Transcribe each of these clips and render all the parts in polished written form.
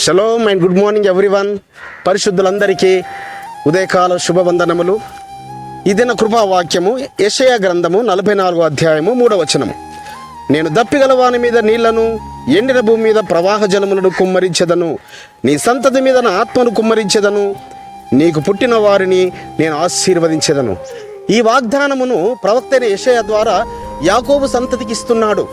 Shalom and good morning everyone. పరిశుద్ధులందరికీ ఉదయకాల శుభవందనములు. ఇదిన కృపావాక్యము యెషయా గ్రంథము 44వ అధ్యాయము 3వ వచనము. నేను దప్పిగల వాని మీద నీళ్లను, ఎండిన భూమి మీద ప్రవాహ జలములను కుమ్మరించెదను. నీ సంతతి మీద నా ఆత్మను కుమ్మరించెదను. నీకు పుట్టిన వారిని నేను ఆశీర్వదించెదను. ఈ వాగ్దానమును ప్రవక్త అయిన యెషయా ద్వారా యాకోబు సంతతికి ఇస్తున్నాడు.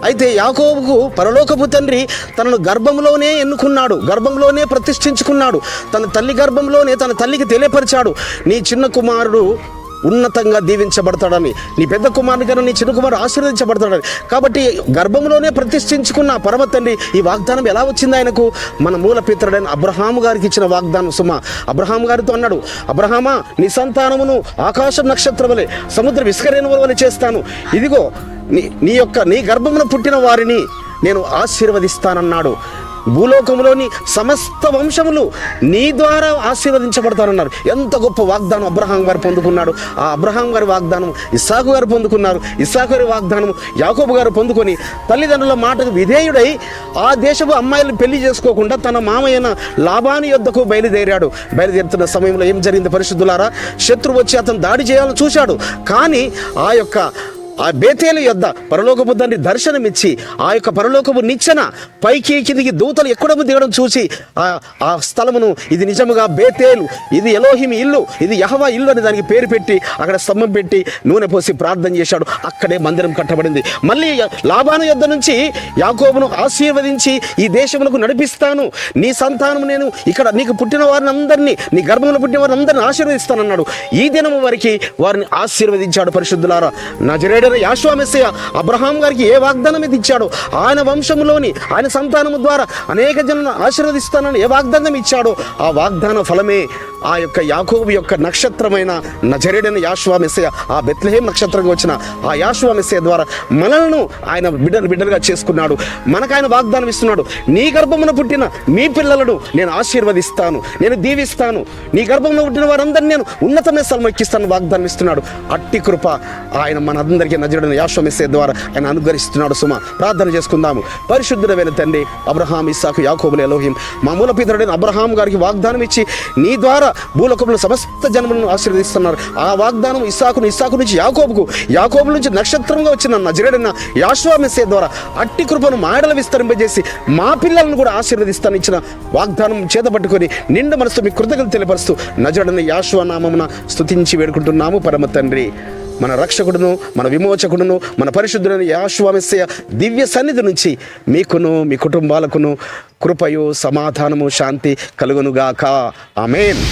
అయితే యాకోబుకు పరలోకపు తండ్రి తనను గర్భంలోనే ఎన్నుకున్నాడు, గర్భంలోనే ప్రతిష్ఠించుకున్నాడు. తన తల్లి గర్భంలోనే తన తల్లికి తెలియపరిచాడు, నీ చిన్న కుమారుడు ఉన్నతంగా దీవించబడతాడని, నీ పెద్ద కుమారుని కన్నా నీ చిన్న కుమారుడు ఆశీర్వదించబడతాడని. కాబట్టి గర్భంలోనే ప్రతిష్ఠించుకున్న పరమ తండ్రి ఈ వాగ్దానం ఎలా వచ్చింది ఆయనకు? మన మూల పితరుడైన అబ్రహాము గారికి ఇచ్చిన వాగ్దానం. సుమ అబ్రహాము గారితో అన్నాడు, అబ్రహామా, నీ సంతానమును ఆకాశ నక్షత్రములే, సముద్ర విస్కరేణుల వలె చేస్తాను. ఇదిగో నీ గర్భమున పుట్టిన వారిని నేను ఆశీర్వదిస్తానన్నాడు. భూలోకంలోని సమస్త వంశములు నీ ద్వారా ఆశీర్వదించబడతానన్నారు. ఎంత గొప్ప వాగ్దానం అబ్రహాం గారు పొందుకున్నాడు. ఆ అబ్రహాం గారి వాగ్దానం ఇస్సాకు గారు పొందుకున్నారు. ఇస్సాకు గారి వాగ్దానం యాకోబు గారు పొందుకొని తల్లిదండ్రుల మాటకు విధేయుడై ఆ దేశపు అమ్మాయిలను పెళ్లి చేసుకోకుండా తన మామయ్యన లాబాను యొద్దకు బయలుదేరుతున్న సమయంలో ఏం జరిగింది పరిశుద్ధులారా? శత్రువు వచ్చి అతను దాడి చేయాలని చూశాడు. కానీ ఆ బేతేలు యొద్ద పరలోకపు తండ్రి దర్శనమిచ్చి ఆ యొక్క పరలోకపు నిచ్చెన పైకి కిందికి దూతలు ఎక్కడము దిగడం చూసి ఆ స్థలమును ఇది నిజముగా బేతేలు, ఇది ఎలోహిమి ఇల్లు, ఇది యెహోవా ఇల్లు అని దానికి పేరు పెట్టి అక్కడ స్తంభం పెట్టి నూనె పోసి ప్రార్థన చేశాడు. అక్కడే మందిరం కట్టబడింది. మళ్ళీ లాబాను యొద్ద నుంచి యాకోబును ఆశీర్వదించి ఈ దేశములకు నడిపిస్తాను, నీ సంతానము నేను ఇక్కడ నీకు పుట్టిన వారిని అందరినీ, నీ గర్భంలో పుట్టిన వారిని అందరినీ ఆశీర్వదిస్తానన్నాడు. ఈ దినము వరకు వారిని ఆశీర్వదించాడు. పరిశుద్ధులారా, నజరేయుడైన యెహోవా మెస్సీయ అబ్రహాం గారికి ఏ వాగ్దానం ఇది ఇచ్చాడో, ఆయన వంశములోని ఆయన సంతానము ద్వారా అనేక జనులను ఆశీర్వదిస్తానని ఏ వాగ్దానం ఇచ్చాడో ఆ వాగ్దాన ఫలమే ఆ యొక్క యాకోబు యొక్క నక్షత్రమైన నజరేయుడైన యెహోవా మెస్సీయ, ఆ బెత్లెహేం నక్షత్రంగా వచ్చిన ఆ యెహోవా మెస్సీయ ద్వారా మనలను ఆయన బిడ్డలుగా చేసుకున్నాడు. మనకు ఆయన వాగ్దానం ఇస్తున్నాడు, నీ గర్భమున పుట్టిన మీ పిల్లలను నేను ఆశీర్వదిస్తాను, నేను దీవిస్తాను, నీ గర్భంలో పుట్టిన వారందరినీ నేను ఉన్నతమైన స్థలం ఎక్కిస్తాను వాగ్దానం ఇస్తున్నాడు. అట్టి కృప ఆయన మనందరికీ నజరేయుడైన యెహోవా మెస్సీయ ద్వారా ఆయన అనుగ్రహిస్తున్నాడు. సుమ ప్రార్థన చేసుకుందాము. పరిశుద్ధుడైన తండ్రి, అబ్రహాం, ఇస్సాకు, యాకోబుల ఎలోహిం, మా మూల పితరుడైన అబ్రహాం గారికి వాగ్దానం ఇచ్చి నీ ద్వారా భూలోకంలో సమస్త జన్మలను ఆశీర్వదిస్తున్నారు. ఆ వాగ్దానం ఇస్సాకు నుంచి యాకోబు నుంచి నక్షత్రంగా వచ్చిన నజరేయుడైన యెహోవా మెస్సీయ ద్వారా అట్టి కృపను మాయడలు విస్తరింపజేసి మా పిల్లలను కూడా ఆశీర్వదిస్తాను ఇచ్చిన వాగ్దానం చేతపట్టుకొని నిండు మనసుతో మీ కృతజ్ఞతలు తెలియపరుస్తూ నజరేయుడైన యెహోవా నామమున స్తుతించి వేడుకుంటున్నాము పరమ తండ్రి. మన రక్షకుడును, మన విమోచకుడును, మన పరిశుద్ధుడైన యెహోవా మెస్సీయ దివ్య సన్నిధి నుంచి మీకును మీ కుటుంబాలకును కృపయు, సమాధానము, శాంతి కలుగునుగాక. ఆమేన్.